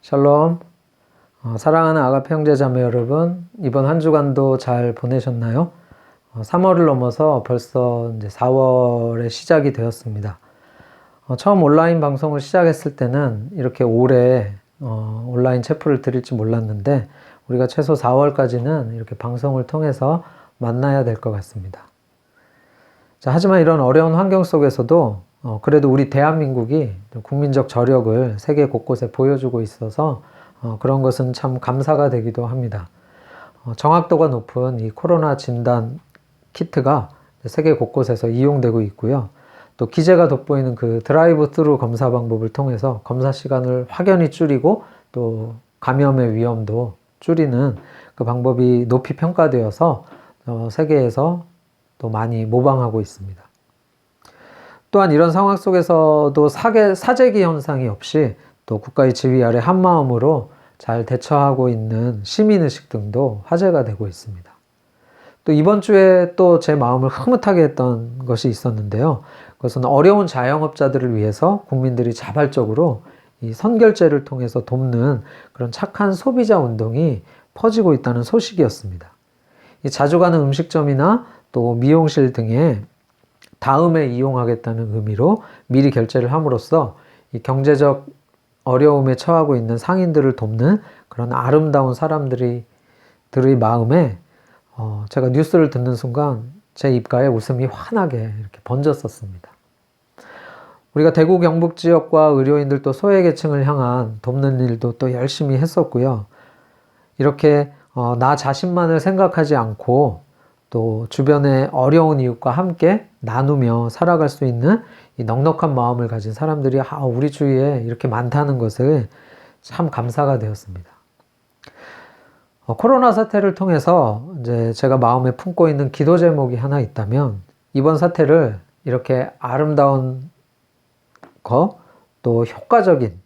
샬롬. 사랑하는 아가페 형제자매 여러분, 이번 한 주간도 잘 보내셨나요? 3월을 넘어서 벌써 이제 4월의 시작이 되었습니다. 처음 온라인 방송을 시작했을 때는 이렇게 오래 온라인 체프를 드릴지 몰랐는데, 우리가 최소 4월까지는 이렇게 방송을 통해서 만나야 될 것 같습니다. 자, 하지만 이런 어려운 환경 속에서도 그래도 우리 대한민국이 국민적 저력을 세계 곳곳에 보여주고 있어서 그런 것은 참 감사가 되기도 합니다. 정확도가 높은 이 코로나 진단 키트가 세계 곳곳에서 이용되고 있고요. 또 기재가 돋보이는 그 드라이브 스루 검사 방법을 통해서 검사 시간을 확연히 줄이고 또 감염의 위험도 줄이는 그 방법이 높이 평가되어서 세계에서 또 많이 모방하고 있습니다. 또한 이런 상황 속에서도 사재기 현상이 없이 또 국가의 지휘 아래 한마음으로 잘 대처하고 있는 시민의식 등도 화제가 되고 있습니다. 또 이번 주에 또 제 마음을 흐뭇하게 했던 것이 있었는데요. 그것은 어려운 자영업자들을 위해서 국민들이 자발적으로 이 선결제를 통해서 돕는 그런 착한 소비자 운동이 퍼지고 있다는 소식이었습니다. 이 자주 가는 음식점이나 또 미용실 등에 다음에 이용하겠다는 의미로 미리 결제를 함으로써 이 경제적 어려움에 처하고 있는 상인들을 돕는 그런 아름다운 사람들의 마음에 제가 뉴스를 듣는 순간 제 입가에 웃음이 환하게 이렇게 번졌었습니다. 우리가 대구 경북 지역과 의료인들 또 소외계층을 향한 돕는 일도 또 열심히 했었고요. 이렇게 나 자신만을 생각하지 않고 또 주변의 어려운 이웃과 함께 나누며 살아갈 수 있는 이 넉넉한 마음을 가진 사람들이 우리 주위에 이렇게 많다는 것을 참 감사가 되었습니다. 코로나 사태를 통해서 이제 제가 마음에 품고 있는 기도 제목이 하나 있다면, 이번 사태를 이렇게 아름다운 또 효과적인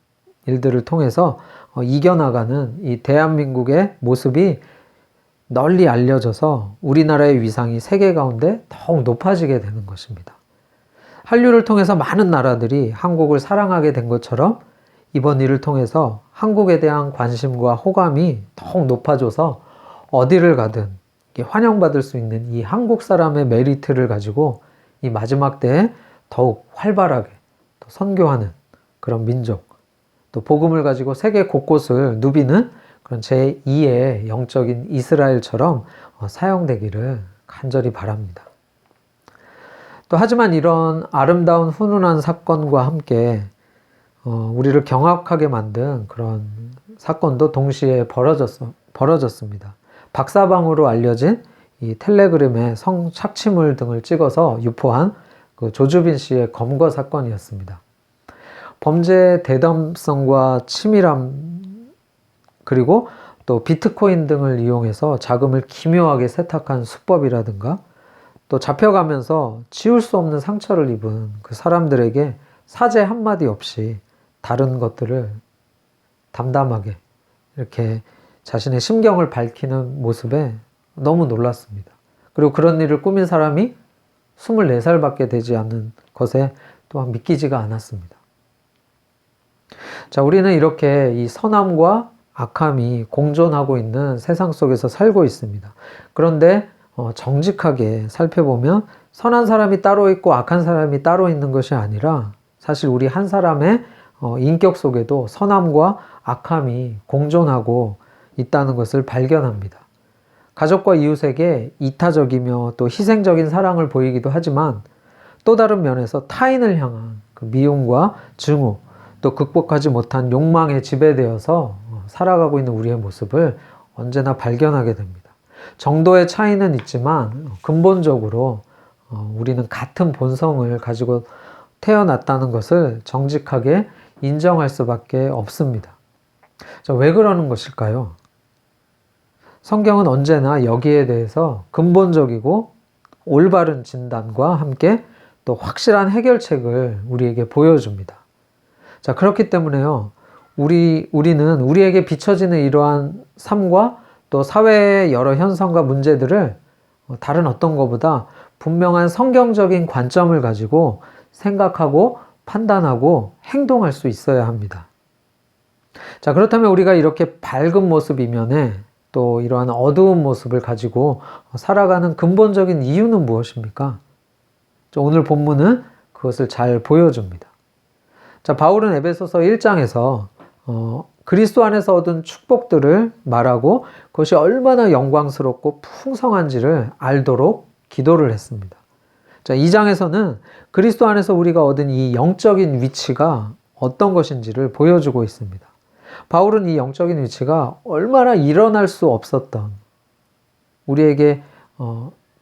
일들을 통해서 이겨나가는 이 대한민국의 모습이 널리 알려져서 우리나라의 위상이 세계 가운데 더욱 높아지게 되는 것입니다. 한류를 통해서 많은 나라들이 한국을 사랑하게 된 것처럼 이번 일을 통해서 한국에 대한 관심과 호감이 더욱 높아져서 어디를 가든 환영받을 수 있는 이 한국 사람의 메리트를 가지고 이 마지막 때에 더욱 활발하게 또 선교하는 그런 민족, 또 복음을 가지고 세계 곳곳을 누비는 그런 제2의 영적인 이스라엘처럼 사용되기를 간절히 바랍니다. 또 하지만 이런 아름다운 훈훈한 사건과 함께 우리를 경악하게 만든 그런 사건도 동시에 벌어졌습니다. 박사방으로 알려진 이 텔레그램의 성착취물 등을 찍어서 유포한 그 조주빈 씨의 검거 사건이었습니다. 범죄의 대담성과 치밀함, 그리고 또 비트코인 등을 이용해서 자금을 기묘하게 세탁한 수법이라든가, 또 잡혀가면서 지울 수 없는 상처를 입은 그 사람들에게 사죄 한마디 없이 다른 것들을 담담하게 이렇게 자신의 심경을 밝히는 모습에 너무 놀랐습니다. 그리고 그런 일을 꾸민 사람이 24살밖에 되지 않는 것에 또한 믿기지가 않았습니다. 자, 우리는 이렇게 이 선함과 악함이 공존하고 있는 세상 속에서 살고 있습니다. 그런데 정직하게 살펴보면 선한 사람이 따로 있고 악한 사람이 따로 있는 것이 아니라 사실 우리 한 사람의 인격 속에도 선함과 악함이 공존하고 있다는 것을 발견합니다. 가족과 이웃에게 이타적이며 또 희생적인 사랑을 보이기도 하지만, 또 다른 면에서 타인을 향한 그 미움과 증오, 또 극복하지 못한 욕망에 지배되어서 살아가고 있는 우리의 모습을 언제나 발견하게 됩니다. 정도의 차이는 있지만 근본적으로 우리는 같은 본성을 가지고 태어났다는 것을 정직하게 인정할 수밖에 없습니다. 자, 왜 그러는 것일까요? 성경은 언제나 여기에 대해서 근본적이고 올바른 진단과 함께 또 확실한 해결책을 우리에게 보여줍니다. 자, 그렇기 때문에요, 우리는 우리에게 비춰지는 이러한 삶과 또 사회의 여러 현상과 문제들을 다른 어떤 것보다 분명한 성경적인 관점을 가지고 생각하고 판단하고 행동할 수 있어야 합니다. 자, 그렇다면 우리가 이렇게 밝은 모습 이면에 또 이러한 어두운 모습을 가지고 살아가는 근본적인 이유는 무엇입니까? 오늘 본문은 그것을 잘 보여줍니다. 자, 바울은 에베소서 1장에서 그리스도 안에서 얻은 축복들을 말하고 그것이 얼마나 영광스럽고 풍성한지를 알도록 기도를 했습니다. 자, 2장에서는 그리스도 안에서 우리가 얻은 이 영적인 위치가 어떤 것인지를 보여주고 있습니다. 바울은 이 영적인 위치가 얼마나 일어날 수 없었던, 우리에게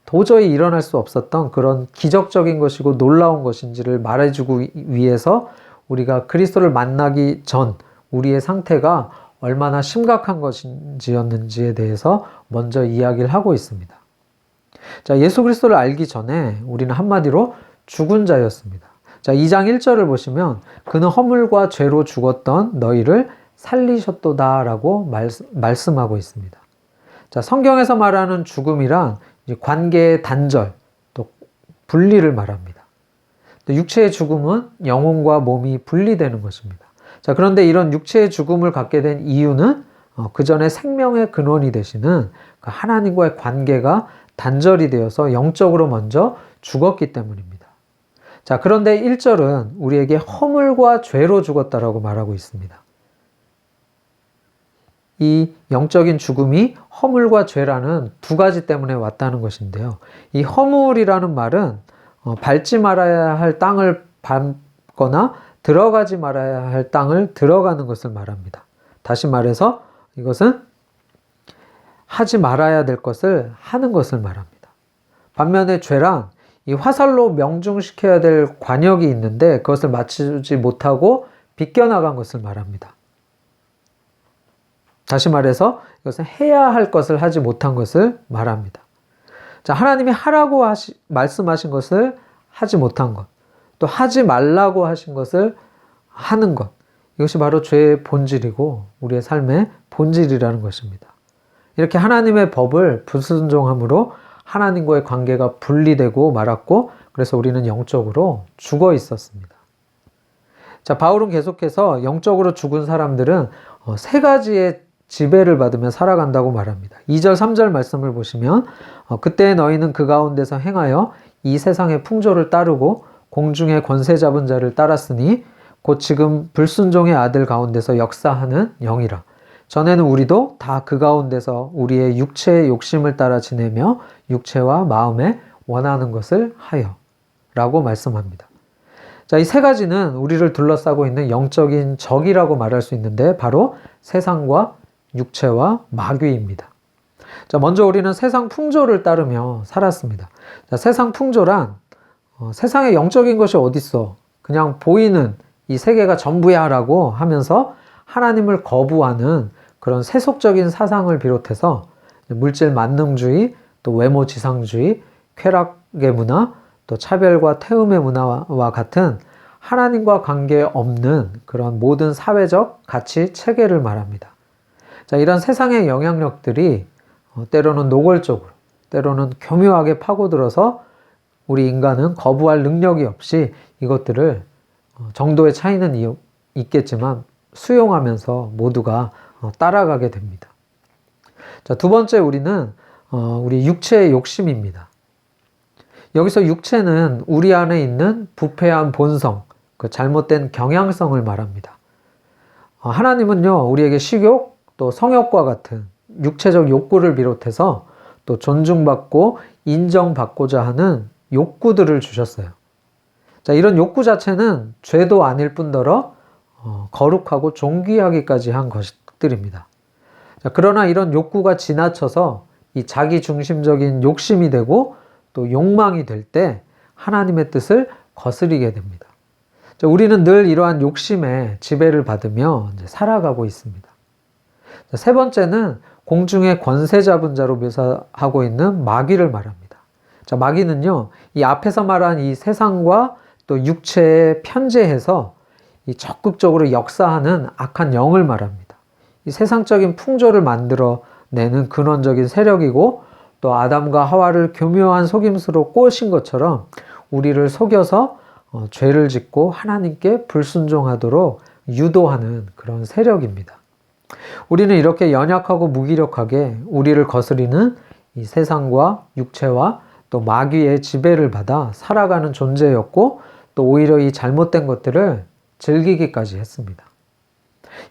도저히 일어날 수 없었던 그런 기적적인 것이고 놀라운 것인지를 말해주고 위해서 우리가 그리스도를 만나기 전 우리의 상태가 얼마나 심각한 것인지였는지에 대해서 먼저 이야기를 하고 있습니다. 자, 예수 그리스도를 알기 전에 우리는 한마디로 죽은 자였습니다. 자, 2장 1절을 보시면 그는 허물과 죄로 죽었던 너희를 살리셨도다 라고 말씀하고 있습니다. 자, 성경에서 말하는 죽음이란 관계의 단절, 또 분리를 말합니다. 또 육체의 죽음은 영혼과 몸이 분리되는 것입니다. 자, 그런데 이런 육체의 죽음을 갖게 된 이유는 그 전에 생명의 근원이 되시는 하나님과의 관계가 단절이 되어서 영적으로 먼저 죽었기 때문입니다. 자, 그런데 1절은 우리에게 허물과 죄로 죽었다라고 말하고 있습니다. 이 영적인 죽음이 허물과 죄라는 두 가지 때문에 왔다는 것인데요. 이 허물이라는 말은 밟지 말아야 할 땅을 밟거나 들어가지 말아야 할 땅을 들어가는 것을 말합니다. 다시 말해서 이것은 하지 말아야 될 것을 하는 것을 말합니다. 반면에 죄란 이 화살로 명중시켜야 될 관역이 있는데 그것을 맞추지 못하고 비껴나간 것을 말합니다. 다시 말해서 이것은 해야 할 것을 하지 못한 것을 말합니다. 자, 하나님이 하라고 말씀하신 것을 하지 못한 것, 또 하지 말라고 하신 것을 하는 것, 이것이 바로 죄의 본질이고 우리의 삶의 본질이라는 것입니다. 이렇게 하나님의 법을 불순종함으로 하나님과의 관계가 분리되고 말았고, 그래서 우리는 영적으로 죽어 있었습니다. 자, 바울은 계속해서 영적으로 죽은 사람들은 세 가지의 지배를 받으며 살아간다고 말합니다. 2절, 3절 말씀을 보시면 그때 너희는 그 가운데서 행하여 이 세상의 풍조를 따르고 공중의 권세 잡은 자를 따랐으니 곧 지금 불순종의 아들 가운데서 역사하는 영이라. 전에는 우리도 다 그 가운데서 우리의 육체의 욕심을 따라 지내며 육체와 마음에 원하는 것을 하여 라고 말씀합니다. 자, 이 세 가지는 우리를 둘러싸고 있는 영적인 적이라고 말할 수 있는데 바로 세상과 육체와 마귀입니다. 자, 먼저 우리는 세상 풍조를 따르며 살았습니다. 자, 세상 풍조란 세상에 영적인 것이 어딨어? 그냥 보이는 이 세계가 전부야 라고 하면서 하나님을 거부하는 그런 세속적인 사상을 비롯해서 물질 만능주의, 또 외모 지상주의, 쾌락의 문화, 또 차별과 태음의 문화와 같은 하나님과 관계없는 그런 모든 사회적 가치 체계를 말합니다. 자, 이런 세상의 영향력들이 때로는 노골적으로, 때로는 교묘하게 파고들어서 우리 인간은 거부할 능력이 없이 이것들을 정도의 차이는 있겠지만 수용하면서 모두가 따라가게 됩니다. 자, 두 번째 우리는 우리 육체의 욕심입니다. 여기서 육체는 우리 안에 있는 부패한 본성, 그 잘못된 경향성을 말합니다. 하나님은요, 우리에게 식욕, 또 성욕과 같은 육체적 욕구를 비롯해서 또 존중받고 인정받고자 하는 욕구들을 주셨어요. 자, 이런 욕구 자체는 죄도 아닐 뿐더러 거룩하고 존귀하기까지 한 것들입니다. 자, 그러나 이런 욕구가 지나쳐서 이 자기 중심적인 욕심이 되고 또 욕망이 될 때 하나님의 뜻을 거스리게 됩니다. 자, 우리는 늘 이러한 욕심에 지배를 받으며 이제 살아가고 있습니다. 자, 세 번째는 공중의 권세 잡은 자로 묘사하고 있는 마귀를 말합니다. 자, 마귀는요, 이 앞에서 말한 이 세상과 또 육체에 편재해서 이 적극적으로 역사하는 악한 영을 말합니다. 이 세상적인 풍조를 만들어내는 근원적인 세력이고 또 아담과 하와를 교묘한 속임수로 꼬신 것처럼 우리를 속여서 죄를 짓고 하나님께 불순종하도록 유도하는 그런 세력입니다. 우리는 이렇게 연약하고 무기력하게 우리를 거스리는 이 세상과 육체와 또 마귀의 지배를 받아 살아가는 존재였고, 또 오히려 이 잘못된 것들을 즐기기까지 했습니다.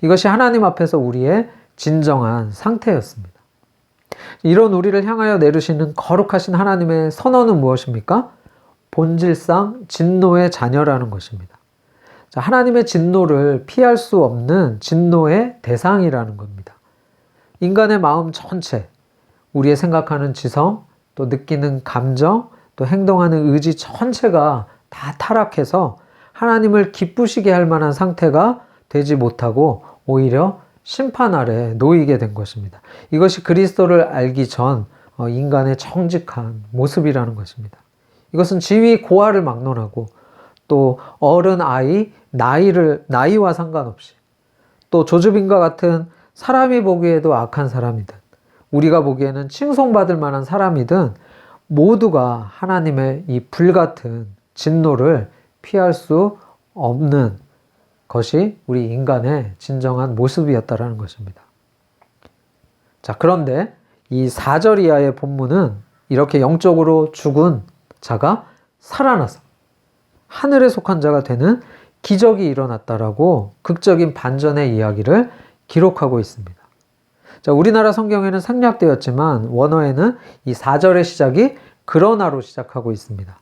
이것이 하나님 앞에서 우리의 진정한 상태였습니다. 이런 우리를 향하여 내리시는 거룩하신 하나님의 선언은 무엇입니까? 본질상 진노의 자녀라는 것입니다. 자, 하나님의 진노를 피할 수 없는 진노의 대상이라는 겁니다. 인간의 마음 전체, 우리의 생각하는 지성, 또 느끼는 감정, 또 행동하는 의지 전체가 다 타락해서 하나님을 기쁘시게 할 만한 상태가 되지 못하고 오히려 심판 아래 놓이게 된 것입니다. 이것이 그리스도를 알기 전 인간의 정직한 모습이라는 것입니다. 이것은 지위 고하를 막론하고 또 어른 아이 나이와 상관없이 또 조주빈과 같은 사람이 보기에도 악한 사람이든 우리가 보기에는 칭송받을 만한 사람이든 모두가 하나님의 이 불같은 진노를 피할 수 없는 것이 우리 인간의 진정한 모습이었다라는 것입니다. 자, 그런데 이 4절 이하의 본문은 이렇게 영적으로 죽은 자가 살아나서 하늘에 속한 자가 되는 기적이 일어났다라고 극적인 반전의 이야기를 기록하고 있습니다. 자, 우리나라 성경에는 생략되었지만 원어에는 이 4절의 시작이 그러나로 시작하고 있습니다.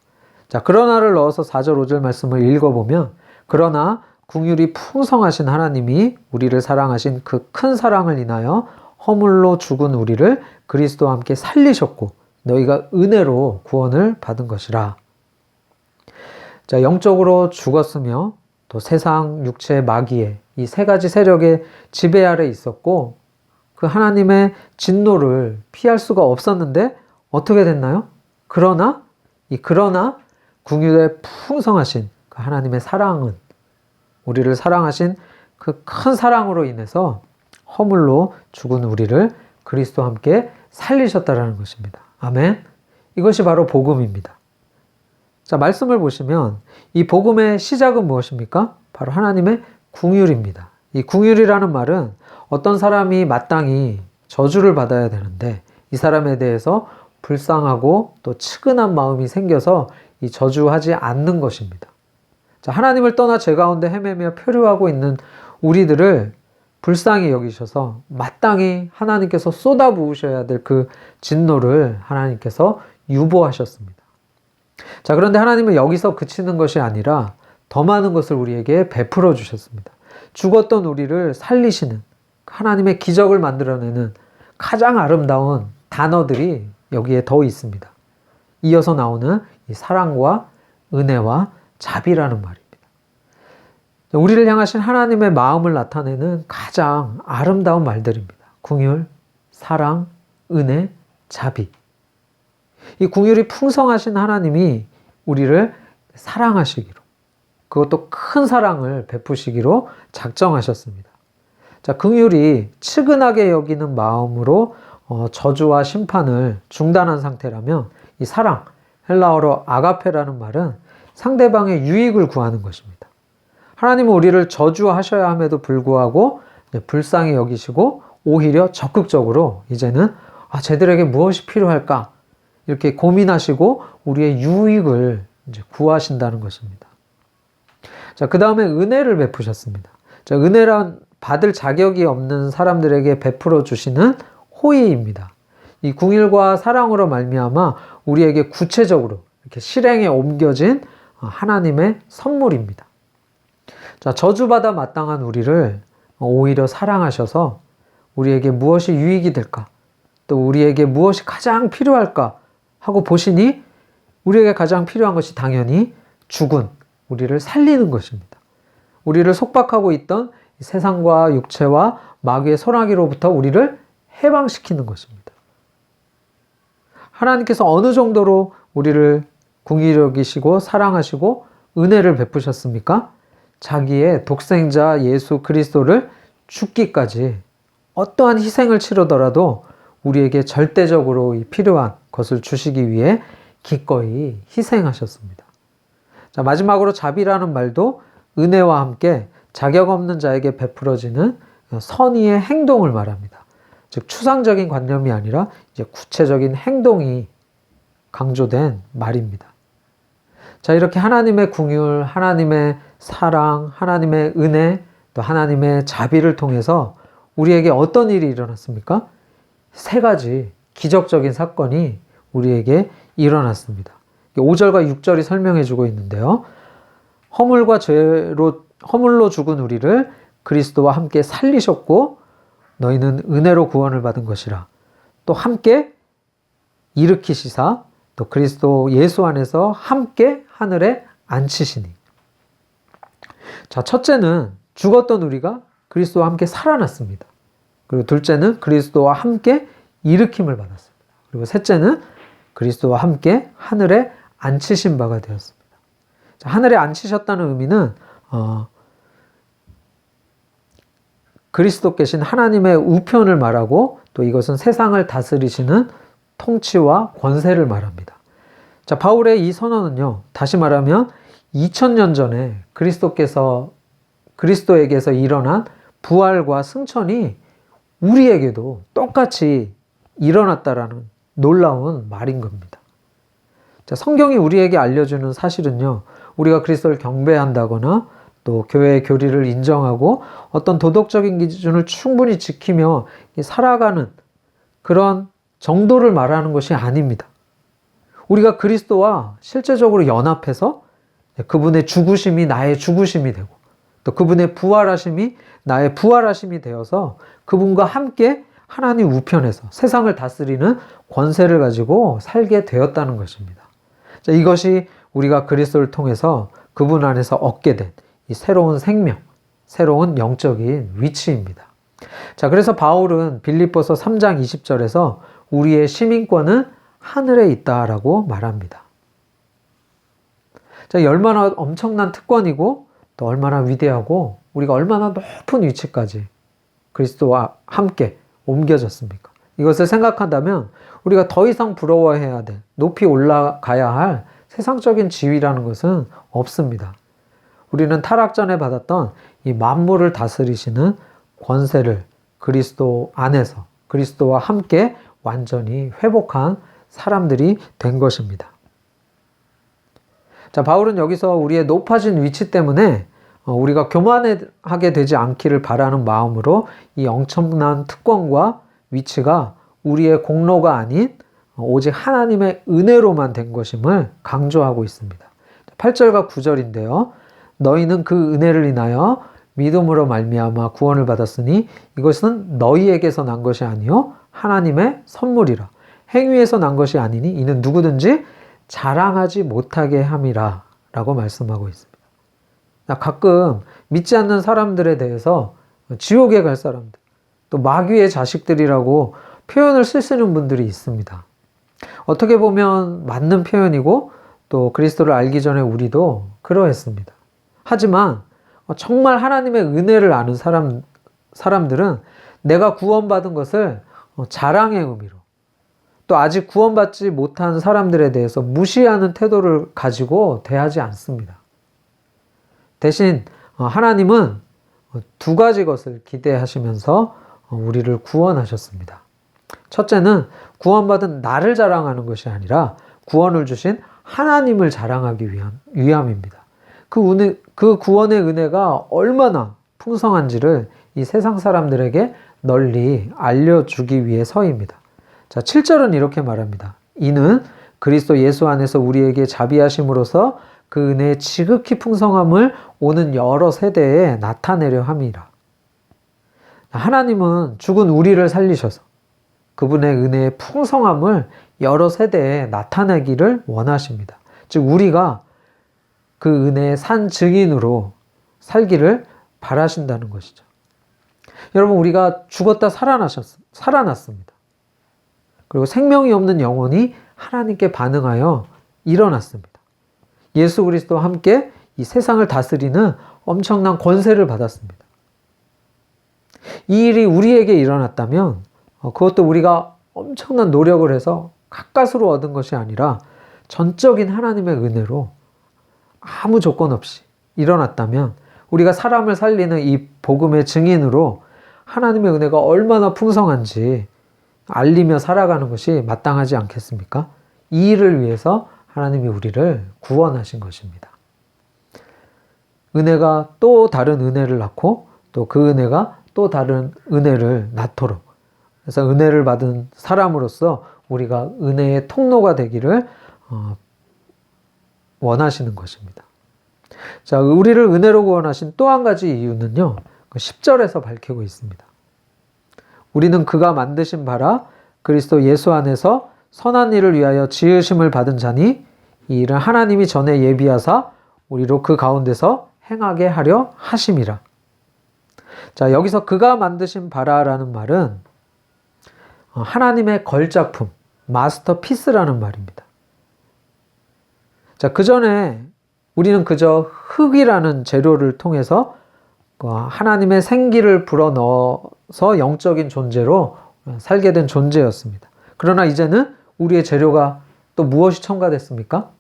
자, 그러나를 넣어서 4절 5절 말씀을 읽어보면, 그러나 긍휼이 풍성하신 하나님이 우리를 사랑하신 그 큰 사랑을 인하여 허물로 죽은 우리를 그리스도와 함께 살리셨고 너희가 은혜로 구원을 받은 것이라. 자, 영적으로 죽었으며 또 세상, 육체, 마귀의 이 세 가지 세력의 지배 아래 있었고 그 하나님의 진노를 피할 수가 없었는데 어떻게 됐나요? 그러나 긍휼에 풍성하신 그 하나님의 사랑은, 우리를 사랑하신 그 큰 사랑으로 인해서 허물로 죽은 우리를 그리스도와 함께 살리셨다라는 것입니다. 아멘. 이것이 바로 복음입니다. 자, 말씀을 보시면 이 복음의 시작은 무엇입니까? 바로 하나님의 긍휼입니다. 이 긍휼이라는 말은 어떤 사람이 마땅히 저주를 받아야 되는데 이 사람에 대해서 불쌍하고 또 측은한 마음이 생겨서 이 저주하지 않는 것입니다. 자, 하나님을 떠나 죄 가운데 헤매며 표류하고 있는 우리들을 불쌍히 여기셔서 마땅히 하나님께서 쏟아부으셔야 될 그 진노를 하나님께서 유보하셨습니다. 자, 그런데 하나님은 여기서 그치는 것이 아니라 더 많은 것을 우리에게 베풀어 주셨습니다. 죽었던 우리를 살리시는 하나님의 기적을 만들어내는 가장 아름다운 단어들이 여기에 더 있습니다. 이어서 나오는 이 사랑과 은혜와 자비라는 말입니다. 우리를 향하신 하나님의 마음을 나타내는 가장 아름다운 말들입니다. 긍휼, 사랑, 은혜, 자비. 이 긍휼이 풍성하신 하나님이 우리를 사랑하시기로, 그것도 큰 사랑을 베푸시기로 작정하셨습니다. 자, 긍휼이 측은하게 여기는 마음으로 저주와 심판을 중단한 상태라면 이 사랑, 헬라어로 아가페라는 말은 상대방의 유익을 구하는 것입니다. 하나님은 우리를 저주하셔야 함에도 불구하고 불쌍히 여기시고 오히려 적극적으로 이제는 쟤들에게 무엇이 필요할까? 이렇게 고민하시고 우리의 유익을 이제 구하신다는 것입니다. 자, 그 다음에 은혜를 베푸셨습니다. 자, 은혜란 받을 자격이 없는 사람들에게 베풀어 주시는 호의입니다. 이 긍휼과 사랑으로 말미암아 우리에게 구체적으로 이렇게 실행에 옮겨진 하나님의 선물입니다. 자, 저주받아 마땅한 우리를 오히려 사랑하셔서 우리에게 무엇이 유익이 될까? 또 우리에게 무엇이 가장 필요할까? 하고 보시니 우리에게 가장 필요한 것이 당연히 죽은 우리를 살리는 것입니다. 우리를 속박하고 있던 세상과 육체와 마귀의 소나기로부터 우리를 해방시키는 것입니다. 하나님께서 어느 정도로 우리를 긍휼히 여기시고 사랑하시고 은혜를 베푸셨습니까? 자기의 독생자 예수 그리스도를 죽기까지 어떠한 희생을 치르더라도 우리에게 절대적으로 필요한 것을 주시기 위해 기꺼이 희생하셨습니다. 자, 마지막으로 자비라는 말도 은혜와 함께 자격 없는 자에게 베풀어지는 선의의 행동을 말합니다. 즉 추상적인 관념이 아니라 이제 구체적인 행동이 강조된 말입니다. 자, 이렇게 하나님의 긍휼, 하나님의 사랑, 하나님의 은혜, 또 하나님의 자비를 통해서 우리에게 어떤 일이 일어났습니까? 세 가지 기적적인 사건이 우리에게 일어났습니다. 5절과 6절이 설명해 주고 있는데요. 허물로 죽은 우리를 그리스도와 함께 살리셨고 너희는 은혜로 구원을 받은 것이라. 또 함께 일으키시사 또 그리스도 예수 안에서 함께 하늘에 앉히시니. 자, 첫째는 죽었던 우리가 그리스도와 함께 살아났습니다. 그리고 둘째는 그리스도와 함께 일으킴을 받았습니다. 그리고 셋째는 그리스도와 함께 하늘에 앉히신 바가 되었습니다. 자, 하늘에 앉히셨다는 의미는 그리스도 계신 하나님의 우편을 말하고 또 이것은 세상을 다스리시는 통치와 권세를 말합니다. 자, 바울의 이 선언은요, 다시 말하면 2000년 전에 그리스도에게서 일어난 부활과 승천이 우리에게도 똑같이 일어났다라는 놀라운 말인 겁니다. 자, 성경이 우리에게 알려주는 사실은요, 우리가 그리스도를 경배한다거나 또 교회의 교리를 인정하고 어떤 도덕적인 기준을 충분히 지키며 살아가는 그런 정도를 말하는 것이 아닙니다. 우리가 그리스도와 실제적으로 연합해서 그분의 죽으심이 나의 죽으심이 되고 또 그분의 부활하심이 나의 부활하심이 되어서 그분과 함께 하나님 우편에서 세상을 다스리는 권세를 가지고 살게 되었다는 것입니다. 자, 이것이 우리가 그리스도를 통해서 그분 안에서 얻게 된 이 새로운 생명, 새로운 영적인 위치입니다. 자, 그래서 바울은 빌립보서 3장 20절에서 우리의 시민권은 하늘에 있다라고 말합니다. 자, 얼마나 엄청난 특권이고 또 얼마나 위대하고 우리가 얼마나 높은 위치까지 그리스도와 함께 옮겨졌습니까? 이것을 생각한다면 우리가 더 이상 부러워해야 될, 높이 올라가야 할 세상적인 지위라는 것은 없습니다. 우리는 타락 전에 받았던 이 만물을 다스리시는 권세를 그리스도 안에서 그리스도와 함께 완전히 회복한 사람들이 된 것입니다. 자, 바울은 여기서 우리의 높아진 위치 때문에 우리가 교만하게 되지 않기를 바라는 마음으로 이 엄청난 특권과 위치가 우리의 공로가 아닌 오직 하나님의 은혜로만 된 것임을 강조하고 있습니다. 8절과 9절인데요. 너희는 그 은혜를 인하여 믿음으로 말미암아 구원을 받았으니 이것은 너희에게서 난 것이 아니요 하나님의 선물이라. 행위에서 난 것이 아니니 이는 누구든지 자랑하지 못하게 함이라 라고 말씀하고 있습니다. 가끔 믿지 않는 사람들에 대해서 지옥에 갈 사람들, 또 마귀의 자식들이라고 표현을 쓰시는 분들이 있습니다. 어떻게 보면 맞는 표현이고 또 그리스도를 알기 전에 우리도 그러했습니다. 하지만 정말 하나님의 은혜를 아는 사람들은 내가 구원받은 것을 자랑의 의미로 또 아직 구원받지 못한 사람들에 대해서 무시하는 태도를 가지고 대하지 않습니다. 대신 하나님은 두 가지 것을 기대하시면서 우리를 구원하셨습니다. 첫째는 구원받은 나를 자랑하는 것이 아니라 구원을 주신 하나님을 자랑하기 위함입니다. 그 구원의 은혜가 얼마나 풍성한지를 이 세상 사람들에게 널리 알려주기 위해서입니다. 자, 7절은 이렇게 말합니다. 이는 그리스도 예수 안에서 우리에게 자비하심으로써 그 은혜의 지극히 풍성함을 오는 여러 세대에 나타내려 함이라. 하나님은 죽은 우리를 살리셔서 그분의 은혜의 풍성함을 여러 세대에 나타내기를 원하십니다. 즉 우리가 그 은혜의 산 증인으로 살기를 바라신다는 것이죠. 여러분, 우리가 죽었다 살아났습니다. 그리고 생명이 없는 영혼이 하나님께 반응하여 일어났습니다. 예수 그리스도와 함께 이 세상을 다스리는 엄청난 권세를 받았습니다. 이 일이 우리에게 일어났다면 그것도 우리가 엄청난 노력을 해서 가까스로 얻은 것이 아니라 전적인 하나님의 은혜로 아무 조건 없이 일어났다면 우리가 사람을 살리는 이 복음의 증인으로 하나님의 은혜가 얼마나 풍성한지 알리며 살아가는 것이 마땅하지 않겠습니까? 이 일을 위해서 하나님이 우리를 구원하신 것입니다. 은혜가 또 다른 은혜를 낳고 또 그 은혜가 또 다른 은혜를 낳도록, 그래서 은혜를 받은 사람으로서 우리가 은혜의 통로가 되기를 원하시는 것입니다. 자, 우리를 은혜로 구원하신 또 한 가지 이유는요, 10절에서 밝히고 있습니다. 우리는 그가 만드신 바라 그리스도 예수 안에서 선한 일을 위하여 지으심을 받은 자니 이 일은 하나님이 전에 예비하사 우리로 그 가운데서 행하게 하려 하심이라. 자, 여기서 그가 만드신 바라라는 말은 하나님의 걸작품, 마스터피스라는 말입니다. 자, 그 전에 우리는 그저 흙이라는 재료를 통해서 하나님의 생기를 불어넣어서 영적인 존재로 살게 된 존재였습니다. 그러나 이제는 우리의 재료가 또 무엇이 첨가됐습니까?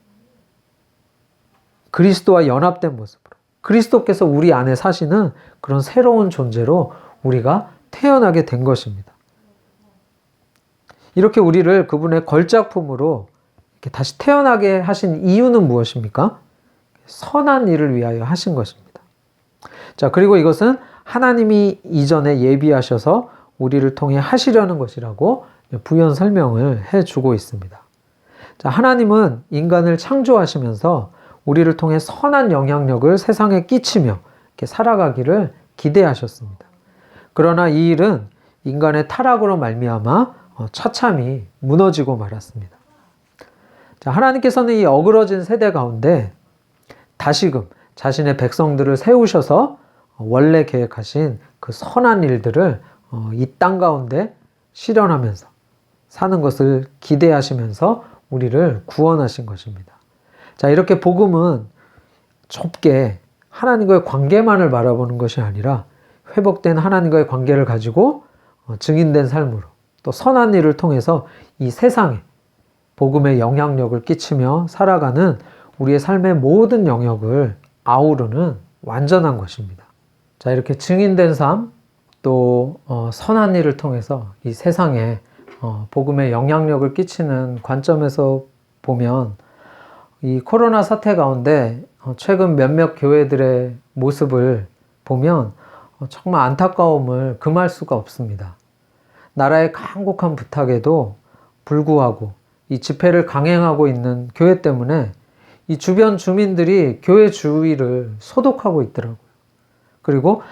그리스도와 연합된 모습으로, 그리스도께서 우리 안에 사시는 그런 새로운 존재로 우리가 태어나게 된 것입니다. 이렇게 우리를 그분의 걸작품으로 이렇게 다시 태어나게 하신 이유는 무엇입니까? 선한 일을 위하여 하신 것입니다. 자, 그리고 이것은 하나님이 이전에 예비하셔서 우리를 통해 하시려는 것이라고 부연 설명을 해주고 있습니다. 자, 하나님은 인간을 창조하시면서 우리를 통해 선한 영향력을 세상에 끼치며 이렇게 살아가기를 기대하셨습니다. 그러나 이 일은 인간의 타락으로 말미암아 처참히 무너지고 말았습니다. 자, 하나님께서는 이 어그러진 세대 가운데 다시금 자신의 백성들을 세우셔서 원래 계획하신 그 선한 일들을 이 땅 가운데 실현하면서 사는 것을 기대하시면서 우리를 구원하신 것입니다. 자, 이렇게 복음은 좁게 하나님과의 관계만을 바라보는 것이 아니라 회복된 하나님과의 관계를 가지고 증인된 삶으로 또 선한 일을 통해서 이 세상에 복음의 영향력을 끼치며 살아가는 우리의 삶의 모든 영역을 아우르는 완전한 것입니다. 자, 이렇게 증인된 삶, 또 선한 일을 통해서 이 세상에 복음의 영향력을 끼치는 관점에서 보면 이 코로나 사태 가운데 최근 몇몇 교회들의 모습을 보면 정말 안타까움을 금할 수가 없습니다. 나라의 간곡한 부탁에도 불구하고 이 집회를 강행하고 있는 교회 때문에 이 주변 주민들이 교회 주위를 소독하고 있더라고요. 그리고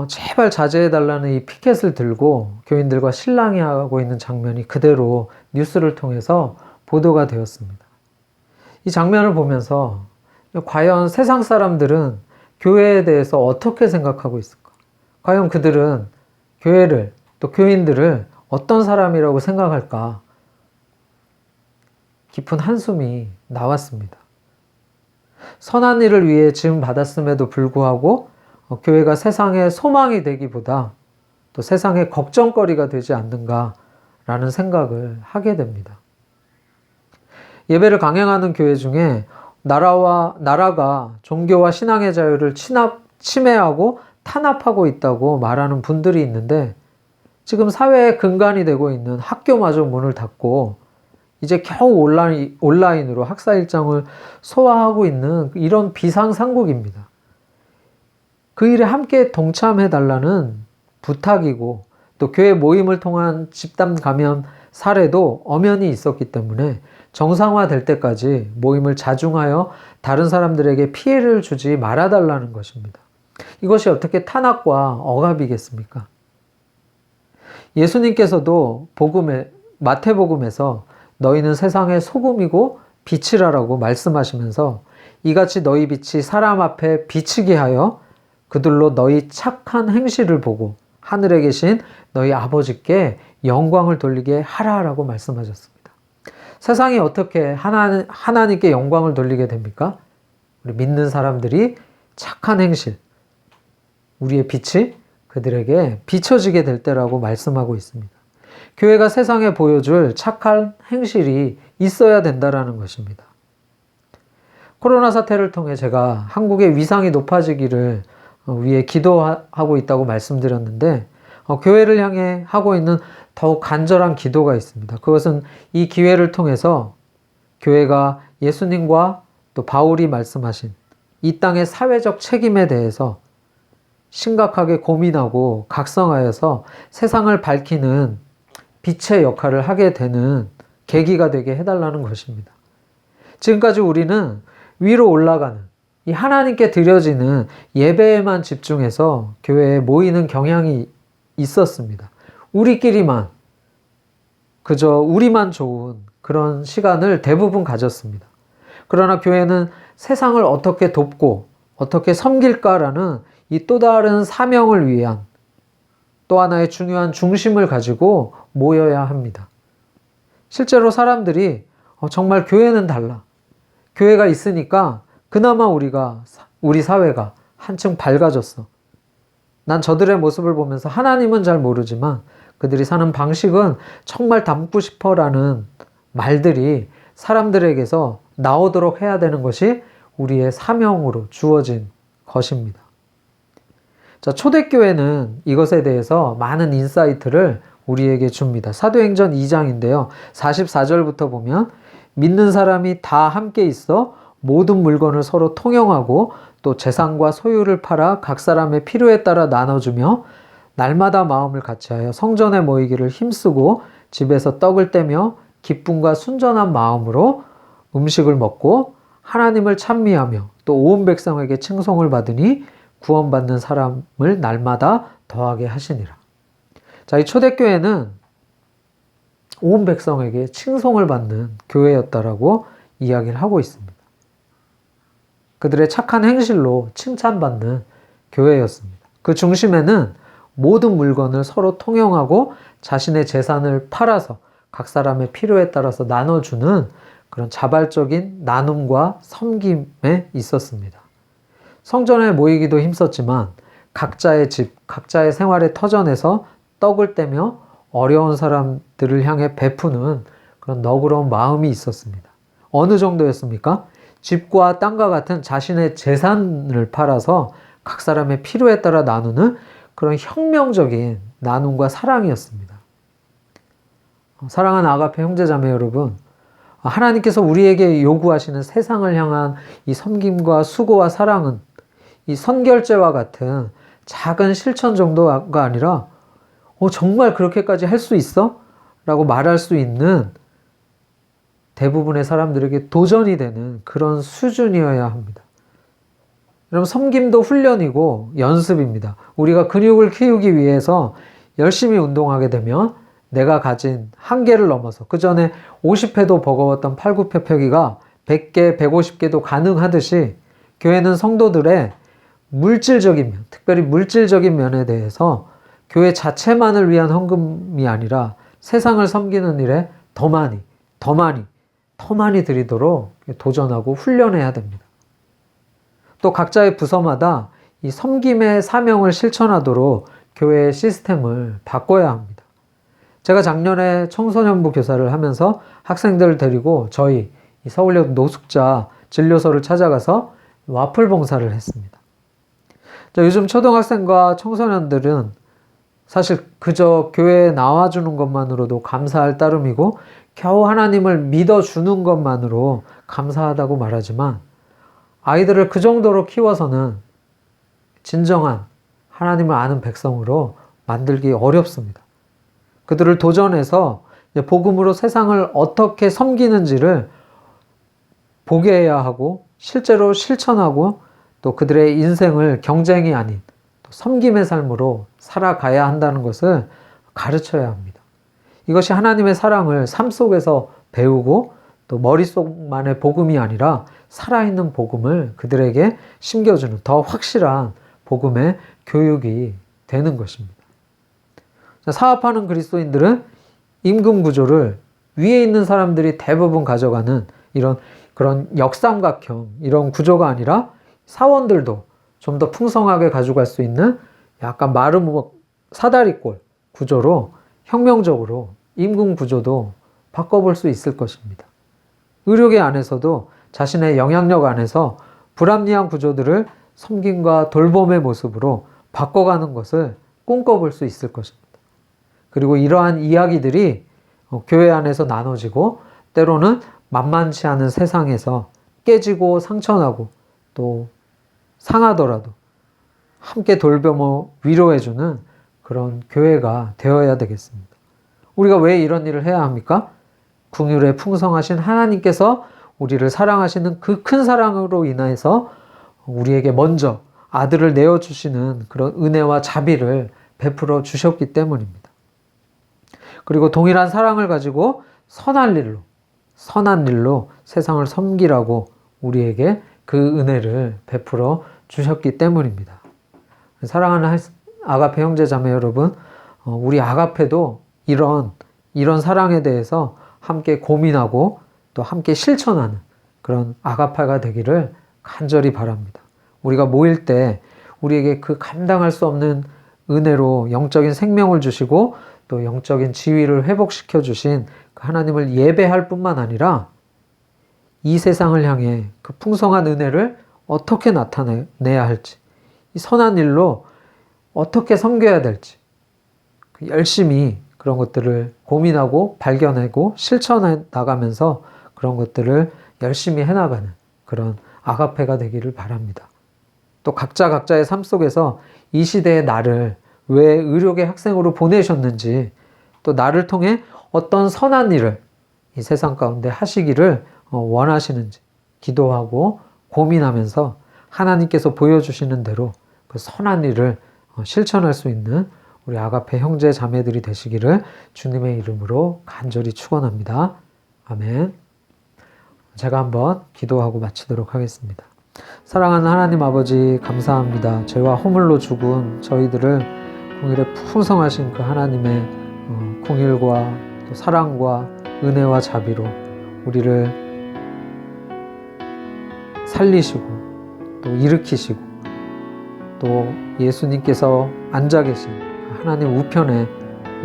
제발 자제해달라는 이 피켓을 들고 교인들과 실랑이 하고 있는 장면이 그대로 뉴스를 통해서 보도가 되었습니다. 이 장면을 보면서 과연 세상 사람들은 교회에 대해서 어떻게 생각하고 있을까? 과연 그들은 교회를 또 교인들을 어떤 사람이라고 생각할까? 깊은 한숨이 나왔습니다. 선한 일을 위해 지음 받았음에도 불구하고 교회가 세상의 소망이 되기보다 또 세상의 걱정거리가 되지 않는가라는 생각을 하게 됩니다. 예배를 강행하는 교회 중에 나라가 종교와 신앙의 자유를 침해하고 탄압하고 있다고 말하는 분들이 있는데 지금 사회의 근간이 되고 있는 학교마저 문을 닫고 이제 겨우 온라인으로 학사 일정을 소화하고 있는 이런 비상상국입니다. 그 일에 함께 동참해달라는 부탁이고 또 교회 모임을 통한 집단 감염 사례도 엄연히 있었기 때문에 정상화될 때까지 모임을 자중하여 다른 사람들에게 피해를 주지 말아달라는 것입니다. 이것이 어떻게 탄압과 억압이겠습니까? 예수님께서도 마태복음에서 너희는 세상의 소금이고 빛이라라고 말씀하시면서 이같이 너희 빛이 사람 앞에 비치게 하여 그들로 너희 착한 행실을 보고 하늘에 계신 너희 아버지께 영광을 돌리게 하라라고 말씀하셨습니다. 세상이 어떻게 하나님께 영광을 돌리게 됩니까? 우리 믿는 사람들이 착한 행실, 우리의 빛이 그들에게 비춰지게 될 때라고 말씀하고 있습니다. 교회가 세상에 보여줄 착한 행실이 있어야 된다라는 것입니다. 코로나 사태를 통해 제가 한국의 위상이 높아지기를 위해 기도하고 있다고 말씀드렸는데, 교회를 향해 하고 있는 더욱 간절한 기도가 있습니다. 그것은 이 기회를 통해서 교회가 예수님과 또 바울이 말씀하신 이 땅의 사회적 책임에 대해서 심각하게 고민하고 각성하여서 세상을 밝히는 빛의 역할을 하게 되는 계기가 되게 해달라는 것입니다. 지금까지 우리는 위로 올라가는 이 하나님께 드려지는 예배에만 집중해서 교회에 모이는 경향이 있었습니다. 우리끼리만, 그저 우리만 좋은 그런 시간을 대부분 가졌습니다. 그러나 교회는 세상을 어떻게 돕고 어떻게 섬길까라는 이 또 다른 사명을 위한 또 하나의 중요한 중심을 가지고 모여야 합니다. 실제로 사람들이 정말 교회는 달라. 교회가 있으니까 그나마 우리 사회가 한층 밝아졌어. 난 저들의 모습을 보면서 하나님은 잘 모르지만 그들이 사는 방식은 정말 닮고 싶어라는 말들이 사람들에게서 나오도록 해야 되는 것이 우리의 사명으로 주어진 것입니다. 자, 초대교회는 이것에 대해서 많은 인사이트를 우리에게 줍니다. 사도행전 2장인데요. 44절부터 보면 믿는 사람이 다 함께 있어 모든 물건을 서로 통용하고 또 재산과 소유를 팔아 각 사람의 필요에 따라 나눠주며 날마다 마음을 같이하여 성전에 모이기를 힘쓰고 집에서 떡을 떼며 기쁨과 순전한 마음으로 음식을 먹고 하나님을 찬미하며 또 온 백성에게 칭송을 받으니 구원받는 사람을 날마다 더하게 하시니라. 자, 이 초대교회는 온 백성에게 칭송을 받는 교회였다라고 이야기를 하고 있습니다. 그들의 착한 행실로 칭찬받는 교회였습니다. 그 중심에는 모든 물건을 서로 통용하고 자신의 재산을 팔아서 각 사람의 필요에 따라서 나눠주는 그런 자발적인 나눔과 섬김에 있었습니다. 성전에 모이기도 힘썼지만 각자의 집, 각자의 생활의 터전에서 떡을 떼며 어려운 사람들을 향해 베푸는 그런 너그러운 마음이 있었습니다. 어느 정도였습니까? 집과 땅과 같은 자신의 재산을 팔아서 각 사람의 필요에 따라 나누는 그런 혁명적인 나눔과 사랑이었습니다. 사랑하는 아가페 형제자매 여러분, 하나님께서 우리에게 요구하시는 세상을 향한 이 섬김과 수고와 사랑은 이 선결제와 같은 작은 실천 정도가 아니라 정말 그렇게까지 할 수 있어? 라고 말할 수 있는 대부분의 사람들에게 도전이 되는 그런 수준이어야 합니다. 여러분, 섬김도 훈련이고 연습입니다. 우리가 근육을 키우기 위해서 열심히 운동하게 되면 내가 가진 한계를 넘어서 그 전에 50회도 버거웠던 팔굽혀펴기가 100개, 150개도 가능하듯이 교회는 성도들의 물질적인 면, 특별히 물질적인 면에 대해서 교회 자체만을 위한 헌금이 아니라 세상을 섬기는 일에 더 많이 드리도록 도전하고 훈련해야 됩니다. 또 각자의 부서마다 이 섬김의 사명을 실천하도록 교회의 시스템을 바꿔야 합니다. 제가 작년에 청소년부 교사를 하면서 학생들을 데리고 저희 서울역 노숙자 진료소를 찾아가서 와플 봉사를 했습니다. 요즘 초등학생과 청소년들은 사실 그저 교회에 나와주는 것만으로도 감사할 따름이고 겨우 하나님을 믿어주는 것만으로 감사하다고 말하지만 아이들을 그 정도로 키워서는 진정한 하나님을 아는 백성으로 만들기 어렵습니다. 그들을 도전해서 복음으로 세상을 어떻게 섬기는지를 보게 해야 하고 실제로 실천하고 또 그들의 인생을 경쟁이 아닌 또 섬김의 삶으로 살아가야 한다는 것을 가르쳐야 합니다. 이것이 하나님의 사랑을 삶 속에서 배우고 또 머릿속만의 복음이 아니라 살아있는 복음을 그들에게 심겨주는 더 확실한 복음의 교육이 되는 것입니다. 사업하는 그리스도인들은 임금 구조를 위에 있는 사람들이 대부분 가져가는 그런 역삼각형 이런 구조가 아니라 사원들도 좀 더 풍성하게 가져갈 수 있는 약간 마루목 사다리꼴 구조로 혁명적으로 임금 구조도 바꿔볼 수 있을 것입니다. 의료계 안에서도 자신의 영향력 안에서 불합리한 구조들을 섬김과 돌봄의 모습으로 바꿔가는 것을 꿈꿔볼 수 있을 것입니다. 그리고 이러한 이야기들이 교회 안에서 나눠지고 때로는 만만치 않은 세상에서 깨지고 상처나고 또 상하더라도 함께 돌보며 위로해주는 그런 교회가 되어야 되겠습니다. 우리가 왜 이런 일을 해야 합니까? 긍휼에 풍성하신 하나님께서 우리를 사랑하시는 그 큰 사랑으로 인해서 우리에게 먼저 아들을 내어주시는 그런 은혜와 자비를 베풀어 주셨기 때문입니다. 그리고 동일한 사랑을 가지고 선한 일로 세상을 섬기라고 우리에게 그 은혜를 베풀어 주셨기 때문입니다. 사랑하는 아가페 형제 자매 여러분, 우리 아가페도 이런 사랑에 대해서 함께 고민하고 또 함께 실천하는 그런 아가페가 되기를 간절히 바랍니다. 우리가 모일 때 우리에게 그 감당할 수 없는 은혜로 영적인 생명을 주시고 또 영적인 지위를 회복시켜 주신 그 하나님을 예배할 뿐만 아니라 이 세상을 향해 그 풍성한 은혜를 어떻게 나타내야 할지, 이 선한 일로 어떻게 섬겨야 될지 열심히 그런 것들을 고민하고 발견하고 실천해 나가면서 그런 것들을 열심히 해나가는 그런 아가페가 되기를 바랍니다. 또 각자의 삶 속에서 이 시대의 나를 왜 의료계 학생으로 보내셨는지, 또 나를 통해 어떤 선한 일을 이 세상 가운데 하시기를 원하시는지 기도하고 고민하면서 하나님께서 보여주시는 대로 그 선한 일을 실천할 수 있는 우리 아가페 형제 자매들이 되시기를 주님의 이름으로 간절히 축원합니다. 아멘. 제가 한번 기도하고 마치도록 하겠습니다. 사랑하는 하나님 아버지, 감사합니다. 죄와 허물로 죽은 저희들을 긍휼에 풍성하신 그 하나님의 긍휼과 또 사랑과 은혜와 자비로 우리를 살리시고 또 일으키시고 또 예수님께서 앉아 계신 하나님 우편에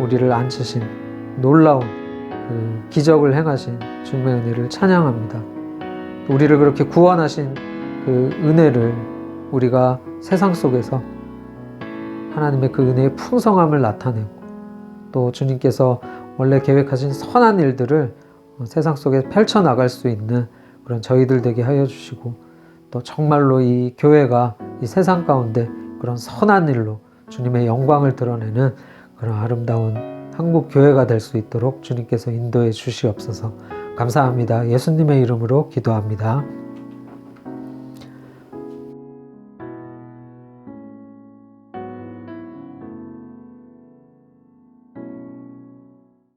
우리를 앉히신 놀라운 그 기적을 행하신 주님의 은혜를 찬양합니다. 우리를 그렇게 구원하신 그 은혜를 우리가 세상 속에서 하나님의 그 은혜의 풍성함을 나타내고 또 주님께서 원래 계획하신 선한 일들을 세상 속에 펼쳐나갈 수 있는 그런 저희들 되게 하여 주시고 또 정말로 이 교회가 이 세상 가운데 그런 선한 일로 주님의 영광을 드러내는 그런 아름다운 한국 교회가 될 수 있도록 주님께서 인도해 주시옵소서. 감사합니다. 예수님의 이름으로 기도합니다.